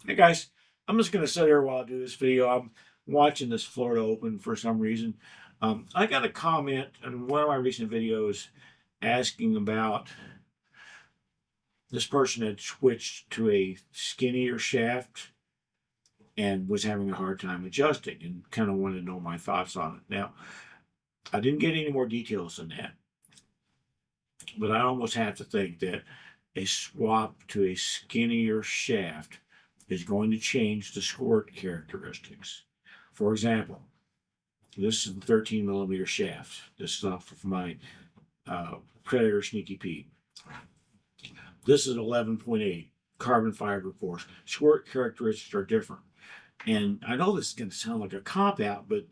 Hey guys, I'm just gonna sit here while I do this video. I'm watching this Florida Open for some reason. I got a comment in one of my recent videos asking about this person had switched to a skinnier shaft and was having a hard time adjusting and kind of wanted to know my thoughts on it. Now, I didn't get any more details than that, but I almost have to think that a swap to a skinnier shaft is going to change the squirt characteristics. For example, this is the 13 millimeter shaft. This is off of my Predator Sneaky Pete. This is 11.8 carbon fiber force. Squirt characteristics are different. And I know this is going to sound like a cop out, but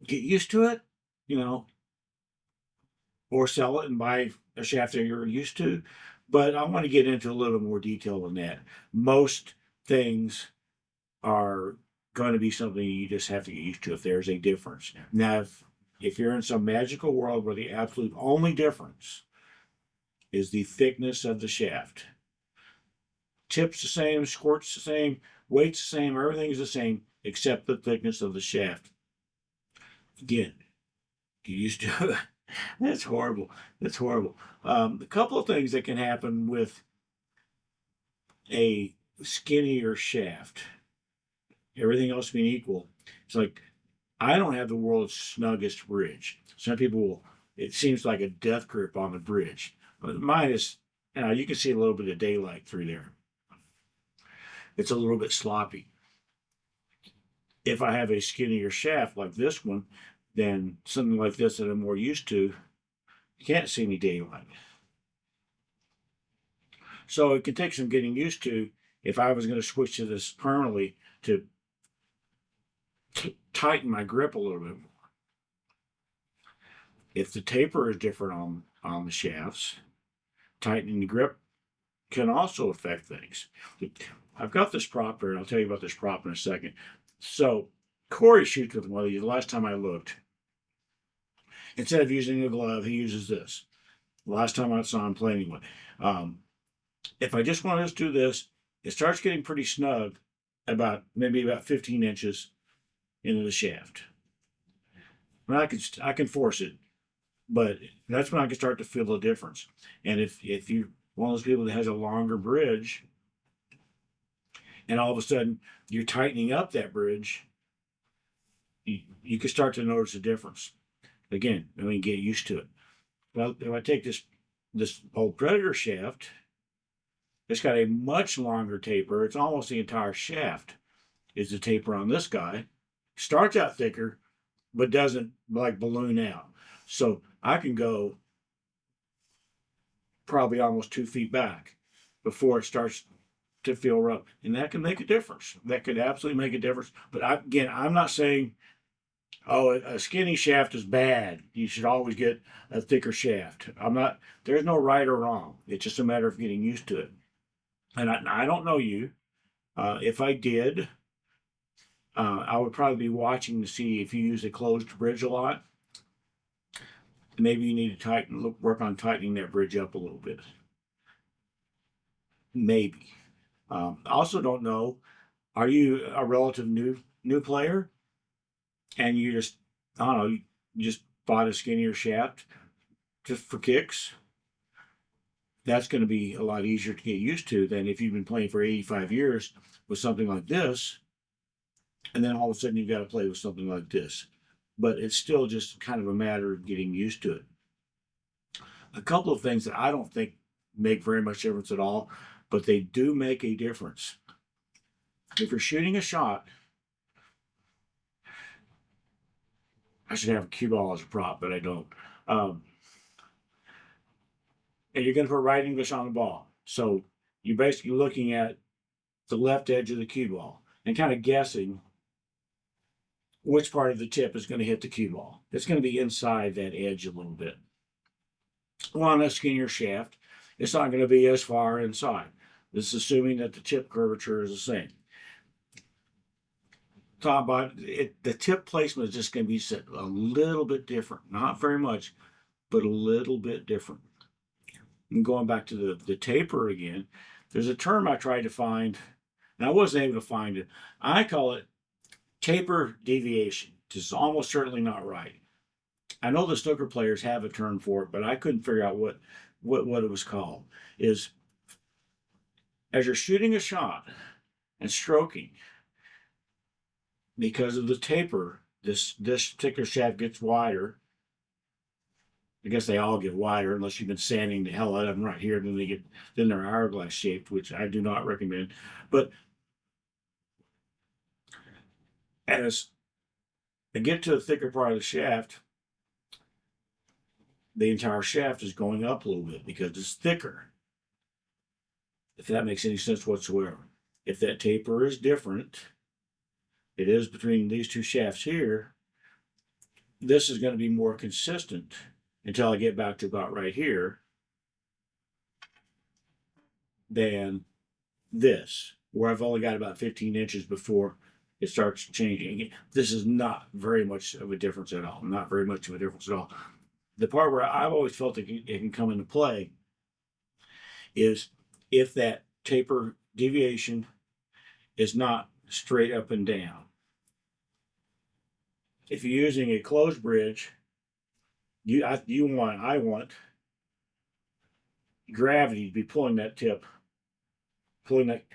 get used to it, you know, or sell it and buy a shaft that you're used to. But I want to get into a little more detail on that. Most things are going to be something you just have to get used to if there's a difference. Now, if you're in some magical world where the absolute only difference is the thickness of the shaft, tip's the same, squirt's the same, weight's the same, everything's the same except the thickness of the shaft. Again, get used to it. That's horrible. That's horrible. A couple of things that can happen with a skinnier shaft, everything else being equal. It's like I don't have the world's snuggest bridge. Some people will, it seems like a death grip on the bridge. But mine is, you can see a little bit of daylight through there. It's a little bit sloppy. If I have a skinnier shaft like this one, then something like this that I'm more used to, you can't see any daylight. So it can take some getting used to if I was going to switch to this permanently to tighten my grip a little bit more. If the taper is different on the shafts, tightening the grip can also affect things. I've got this prop here, and I'll tell you about this prop in a second. So Corey shoots with one of these. The last time I looked, instead of using a glove, he uses this. The last time I saw him playing with. If I just want to do this, it starts getting pretty snug maybe about 15 inches into the shaft. And I can force it, but that's when I can start to feel the difference. And if you're one of those people that has a longer bridge, and all of a sudden you're tightening up that bridge, you can start to notice a difference. Again, I mean, get used to it. Well, if I take this old Predator shaft, it's got a much longer taper. It's almost the entire shaft is the taper on this guy. Starts out thicker, but doesn't like balloon out. So I can go probably almost 2 feet back before it starts to feel rough. And that can make a difference. That could absolutely make a difference. But again, I'm not saying, oh, a skinny shaft is bad. You should always get a thicker shaft. There's no right or wrong. It's just a matter of getting used to it. And I don't know you. If I did, I would probably be watching to see if you use a closed bridge a lot. Maybe you need to work on tightening that bridge up a little bit. Maybe. I also don't know. Are you a relative new player, and you just I don't know, you just bought a skinnier shaft just for kicks? That's going to be a lot easier to get used to than if you've been playing for 85 years with something like this, and then all of a sudden you've got to play with something like this. But it's still just kind of a matter of getting used to it. A couple of things that I don't think make very much difference at all, but they do make a difference. If you're shooting a shot, I should have a cue ball as a prop, but I don't. And you're going to put right English on the ball. So you're basically looking at the left edge of the cue ball and kind of guessing which part of the tip is going to hit the cue ball. It's going to be inside that edge a little bit. Well, on a skinnier shaft, it's not going to be as far inside. This is assuming that the tip curvature is the same. Top bottom, the tip placement is just going to be set a little bit different. Not very much, but a little bit different. And going back to the taper again, There's a term I tried to find, and I wasn't able to find it. I call it taper deviation. This is almost certainly not right. I know the snooker players have a term for it, but I couldn't figure out what it was called. Is as you're shooting a shot and stroking, because of the taper, this particular shaft gets wider. I guess they all get wider unless you've been sanding the hell out of them right here, then they're hourglass shaped, which I do not recommend. But as they get to the thicker part of the shaft, the entire shaft is going up a little bit because it's thicker. If that makes any sense whatsoever. If that taper is different, it is between these two shafts here, this is going to be more consistent until I get back to about right here than this, where I've only got about 15 inches before it starts changing. This is not very much of a difference at all. Not very much of a difference at all. The part where I've always felt it can come into play is if that taper deviation is not straight up and down. If you're using a closed bridge, I want gravity to be pulling that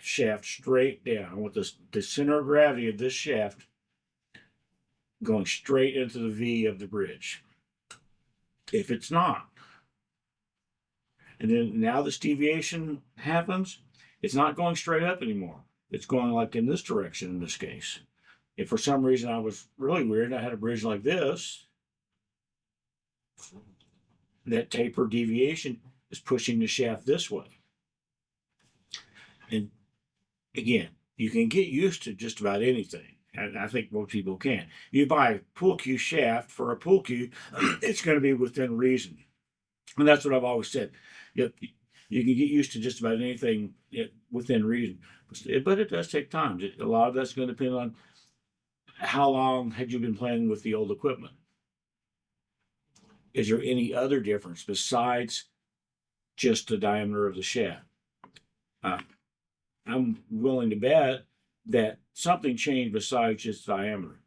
shaft straight down. I want the center of gravity of this shaft going straight into the V of the bridge. If it's not, and then now this deviation happens, it's not going straight up anymore. It's going like in this direction in this case. If for some reason I was really weird, I had a bridge like this, that taper deviation is pushing the shaft this way. And again, you can get used to just about anything. And I think most people can. You buy a pool cue shaft for a pool cue, it's going to be within reason. And that's what I've always said. You can get used to just about anything within reason. But it does take time. A lot of that's going to depend on how long had you been playing with the old equipment. Is there any other difference besides just the diameter of the shaft? I'm willing to bet that something changed besides just diameter.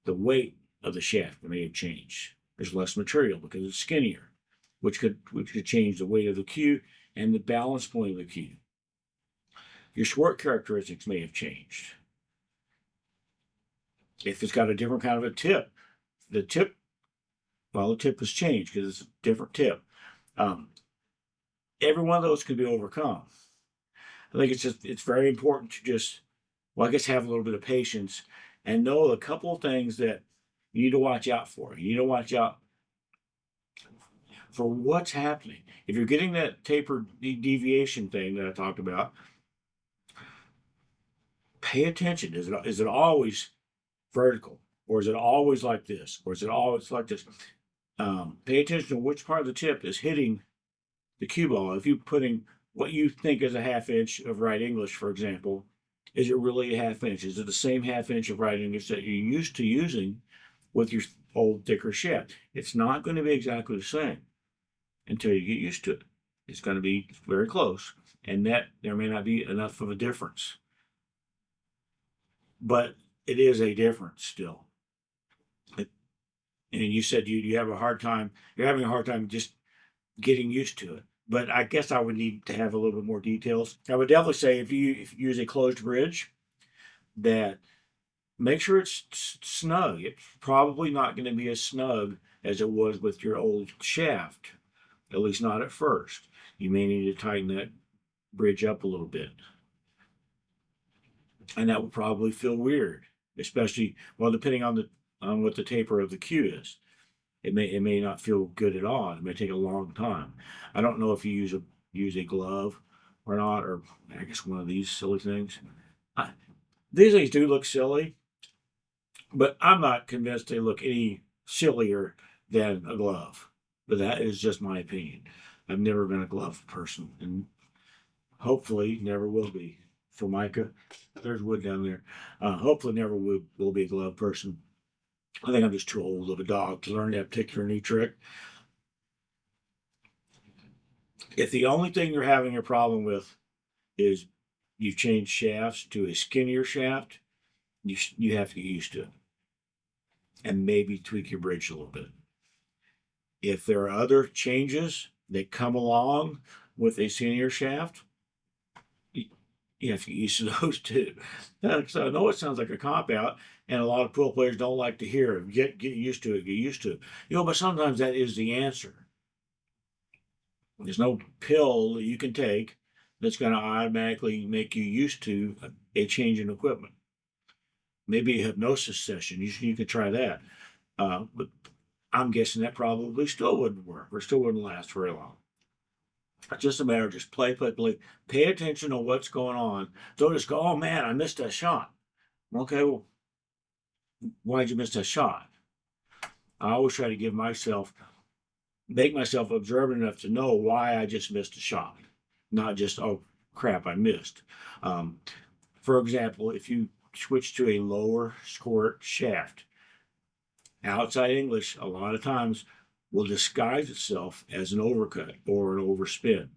The weight of the shaft may have changed. There's less material because it's skinnier, which could change the weight of the cue and the balance point of the cue. Your sword characteristics may have changed. If it's got a different kind of a tip, the tip has changed because it's a different tip. Every one of those can be overcome. I think it's very important to just, have a little bit of patience and know a couple of things that you need to watch out for. You need to watch out for what's happening. If you're getting that taper deviation thing that I talked about, pay attention. Is it always vertical, or is it always like this, or is it always like this? Pay attention to which part of the tip is hitting the cue ball. If you're putting what you think is a half inch of right English, for example, is it really a half inch? Is it the same half inch of right English that you're used to using with your old thicker shaft? It's not going to be exactly the same until you get used to it. It's going to be very close, and that there may not be enough of a difference, but it is a difference still. And you said you have a hard time. You're having a hard time just getting used to it. But I guess I would need to have a little bit more details. I would definitely say if you use a closed bridge, that make sure it's snug. It's probably not going to be as snug as it was with your old shaft, at least not at first. You may need to tighten that bridge up a little bit. And that would probably feel weird, especially, depending on what the taper of the cue is. It may not feel good at all. It may take a long time. I don't know if you use a glove or not, or I guess one of these silly things. These things do look silly, but I'm not convinced they look any sillier than a glove. But that is just my opinion. I've never been a glove person, and hopefully never will be. Formica, there's wood down there. Hopefully never will be a glove person. I think I'm just too old of a dog to learn that particular new trick. If the only thing you're having a problem with is you change shafts to a skinnier shaft, you have to get used to it and maybe tweak your bridge a little bit. If there are other changes that come along with a senior shaft, you have to get used to those too. So I know it sounds like a cop out, and a lot of pool players don't like to hear it. Get used to it. Get used to it. But sometimes that is the answer. There's no pill that you can take that's going to automatically make you used to a change in equipment. Maybe a hypnosis session. You can try that. But I'm guessing that probably still wouldn't work or still wouldn't last very long. It's just a matter of just play. Pay attention to what's going on. Don't just go, oh man, I missed that shot. Okay, well, why'd you miss that shot? I always try to make myself observant enough to know why I just missed a shot, not just, oh crap, I missed. For example, if you switch to a lower squirt shaft, outside English a lot of times will disguise itself as an overcut or an overspin,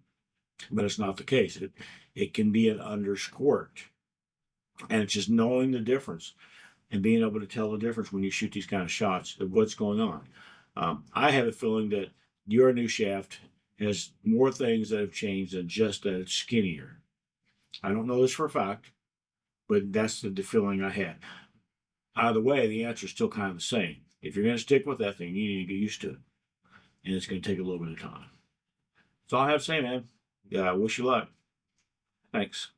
but it's not the case. It can be an under squirt, and it's just knowing the difference and being able to tell the difference when you shoot these kind of shots of what's going on. I have a feeling that your new shaft has more things that have changed than just that it's skinnier. I don't know this for a fact, but that's the feeling I had. Either way, the answer is still kind of the same. If you're going to stick with that thing, you need to get used to it. And it's going to take a little bit of time. That's all I have to say, man. Yeah, I wish you luck. Thanks.